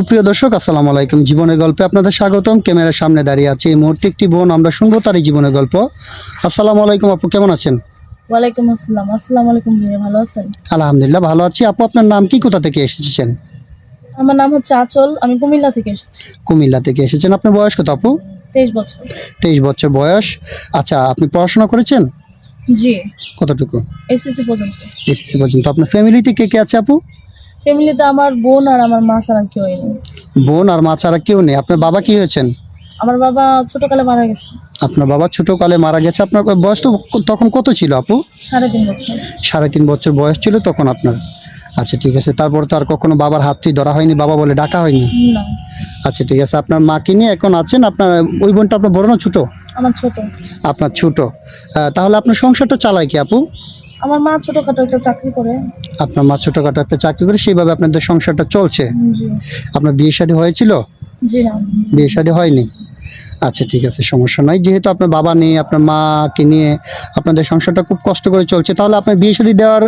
সুপ্রিয় দর্শক, আসসালামু আলাইকুম। জীবনের গল্পে আপনাদের স্বাগতম। ক্যামেরার সামনে দাঁড়িয়ে আছে এই মুহূর্তে একটি বোন, আমরা শুনবো তারই জীবনের গল্প। আসসালামু আলাইকুম আপু, কেমন আছেন? ওয়ালাইকুম আসসালাম। আসসালামু আলাইকুম ভাইয়া, ভালো আছেন? আলহামদুলিল্লাহ ভালো আছি। আপু, আপনার নাম কি, কোথা থেকে এসেছেন? আমার নাম হচ্ছে আঁচল, আমি কুমিল্লা থেকে এসেছি। কুমিল্লা থেকে এসেছেন। আপনার বয়স কত আপু? 23 বছর। 23 বছর বয়স। আচ্ছা, আপনি পড়াশোনা করেছেন জি, কতটুকু? এসএসসি পর্যন্ত। এসএসসি পর্যন্ত। আপনার ফ্যামিলিতে কে কে আছে আপু? ফ্যামিলিতে আমার বোন আর আমার মা ছাড়া কেউ নেই। বোন আর মা ছাড়া কেউ নেই। আপনার বাবা কি হয়েছেন? আমার বাবা ছোটকালে মারা গেছে। আপনার বাবা ছোটকালে মারা গেছে। আপনার বয়স তো তখন কত ছিল আপু? 3.5 বছর। 3.5 বছর বয়স ছিল তখন আপনার। আচ্ছা ঠিক আছে। তারপর তো আর কখনো বাবার হাতটি ধরা হয়নি, বাবা বলে ডাকা হয়নি? না, আচ্ছা ঠিক আছে। আপনার মাকে নিয়ে এখন আছেন। আপনার ওই বোনটা আপনার বড় না ছোট? আমার ছোট। আপনার ছোট। তাহলে আপনার সংসারটা চালায় কি আপু? আমার মা ছোটখাটো একটা চাকরি করে। আপনার মা ছোটখাটো একটা চাকরি করে, সেইভাবে আপনাদের সংসারটা চলছে। জি। আপনার বিয়ে শাদী হয়েছিল? জি না। বিয়ে শাদী হয়নি। আচ্ছা ঠিক আছে, সমস্যা নাই। যেহেতু আপনার বাবা নেই, আপনার মাকে নিয়ে আপনাদের সংসারটা খুব কষ্ট করে চলছে, তাহলে আপনার বিয়ে শাদী দেওয়ার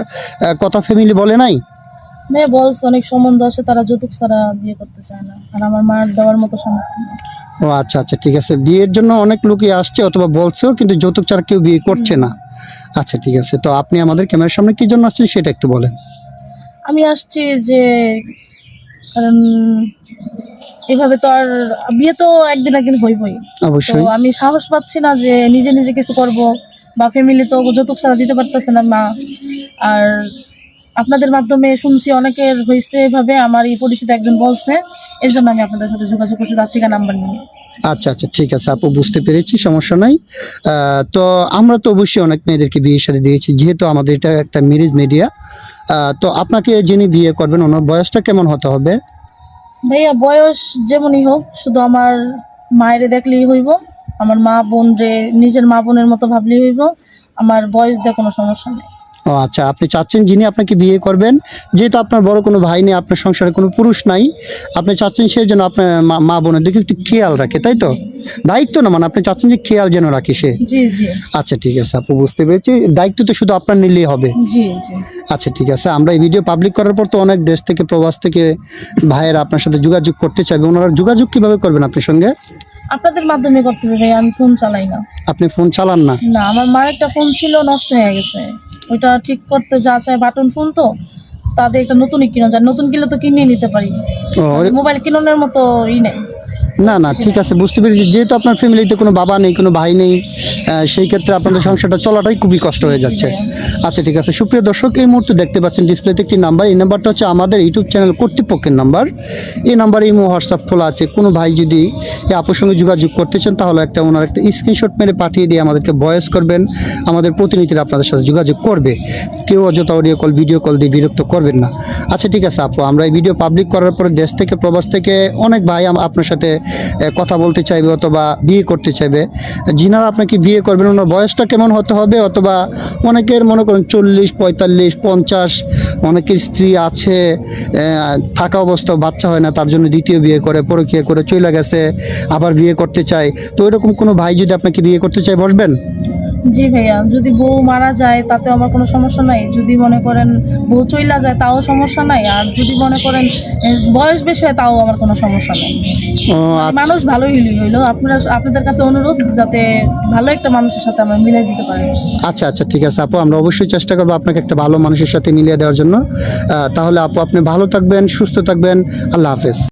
কথা ফ্যামিলি বলে নাই? মেয়ে বলছে অনেক সম্বন্ধ আছে, তারা যৌতুক ছাড়া বিয়ে করতে চায় না, আর আমার মার দেওয়ার মতো সামর্থ্য নেই। ও আচ্ছা আচ্ছা ঠিক আছে। বিয়ের জন্য অনেক লোকই আসছে অথবা বলছেও, কিন্তু যৌতুক ছাড়া কেউ বিয়ে করছে না। আচ্ছা ঠিক আছে। তো আপনি আমাদের ক্যামেরার সামনে কি জন্য আসছেন সেটা একটু বলেন। আমি আসছি যে কারণ এভাবে তো আর বিয়ে তো একদিন একদিন হইবই। তো অবশ্যই। আমি সাহস পাচ্ছি না যে নিজে নিজে কিছু করব, বা ফ্যামিলি তো যৌতুক ছাড়া দিতে পারতেছে না মা। আর আপনাদের মাধ্যমে শুনছি অনেকের হয়েছে এভাবে, আমার এই পরিচিত একজন বলছে, এই জন্য আমি আপনাদের সাথে যোগাযোগ করছি, তার থেকে নাম্বার নিয়ে। আচ্ছা আচ্ছা ঠিক আছে আপু, বুঝতে পেরেছি, সমস্যা নাই। তো আমরা তো অবশ্যই অনেক মেয়েদেরকে বিয়ে শাদী দিয়েছি, যেহেতু আমাদের এটা একটা ম্যারেজ মিডিয়া। তো আপনাকে যিনি বিয়ে করবেন ওনার বয়সটা কেমন হতে হবে? ভাইয়া বয়স যেমনই হোক, শুধু আমার মায়েরে দেখলেই হইব, আমার মা বোন রে নিজের মা বোনের মতো ভাবলেই হইব, আমার বয়স দিয়ে কোনো সমস্যা নেই। ও আচ্ছা, আপনি চাচ্ছেন যিনি আপনাকে বিয়ে করবেন, যেহেতু আপনার বড় কোনো ভাই নেই, আপনার সংসারে কোনো পুরুষ নাই, আপনি চাচ্ছেন সেই জন্য আপনার মা বোনের দিকে একটু খেয়াল রাখে, তাই তো? দায়িত্ব না, মানে আপনি চাচ্ছেন যে খেয়াল যেন রাখে সে। জি জি। আচ্ছা ঠিক আছে আপু, বুঝতে পেরেছি। দায়িত্ব তো শুধু আপনার নিলেই হবে। জি জি। আচ্ছা ঠিক আছে। আমরা এই ভিডিও পাবলিক করার পর তো অনেক দেশ থেকে, প্রবাস থেকে ভাইয়েরা আপনার সাথে যোগাযোগ করতে চাইবে। ওনারা যোগাযোগ কিভাবে করবেন আপনার সঙ্গে? আপনাদের মাধ্যমে করতে হবে ভাইয়া, আমি ফোন চালাই না। আপনি ফোন চালান না? না, আমার মার একটা ফোন ছিল, নষ্ট হয়ে গেছে। ওইটা ঠিক করতে যা চায়, বাটন ফোন তো, তাদের একটা নতুনই কিনা যায়, নতুন কিনলে তো কিনে নিতে পারি, ও মোবাইল কিনোনের মতো নেই। না না, ঠিক আছে, বুঝতে পেরেছি। যেহেতু আপনার ফ্যামিলিতে কোনো বাবা নেই, কোনো ভাই নেই, সেই ক্ষেত্রে আপনাদের সংসারটা চলাটাই খুবই কষ্ট হয়ে যাচ্ছে। আচ্ছা ঠিক আছে। সুপ্রিয় দর্শক, এই মুহূর্তে দেখতে পাচ্ছেন ডিসপ্লেতে একটি নাম্বার। এই নাম্বারটা হচ্ছে আমাদের ইউটিউব চ্যানেল কর্তৃপক্ষের নাম্বার। এই নাম্বারে ইমো, হোয়াটসঅ্যাপ খোলা আছে। কোনো ভাই যদি এই আপুর সঙ্গে যোগাযোগ করতে চান, তাহলে ওনার একটা স্ক্রিনশট মেরে পাঠিয়ে দিয়ে আমাদেরকে ভয়েস করবেন। আমাদের প্রতিনিধিরা আপনাদের সাথে যোগাযোগ করবে। কেউ অযথা অডিও কল, ভিডিও কল দিয়ে বিরক্ত করবেন না। আচ্ছা ঠিক আছে আপু, আমরা এই ভিডিও পাবলিক করার পরে দেশ থেকে, প্রবাস থেকে অনেক ভাই আপনার সাথে কথা বলতে চাইবে অথবা বিয়ে করতে চাইবে। যিনারা আপনাকে বিয়ে করবেন ওনার বয়সটা কেমন হতে হবে? অথবা অনেকের মনে করেন 40, 45, 50, অনেকের স্ত্রী আছে, থাকা অবস্থা বাচ্চা হয় না, তার জন্য দ্বিতীয় বিয়ে করে, পরকীয়া করে চলে গেছে, আবার বিয়ে করতে চায়। তো এরকম কোনো ভাই যদি আপনাকে বিয়ে করতে চায়, বসবেন? জি ভাইয়া, যদি বউ মারা যায় তাতে আমার কোনো সমস্যা নাই, যদি মনে করেন বউ চইলা যায় তাও সমস্যা নাই, আর যদি মনে করেন বয়স বেশি হয় তাও আমার কোনো সমস্যা নাই। ও আচ্ছা। মানুষ ভালোই হইলো, আপনাদের কাছে অনুরোধ যাতে ভালো একটা মানুষের সাথে আমরা মিলাই দিতে পারি। আচ্ছা আচ্ছা ঠিক আছে আপু, আমরা অবশ্যই চেষ্টা করবো আপনাকে একটা ভালো মানুষের সাথে মিলিয়ে দেওয়ার জন্য। তাহলে আপু, আপনি ভালো থাকবেন, সুস্থ থাকবেন। আল্লাহ হাফেজ।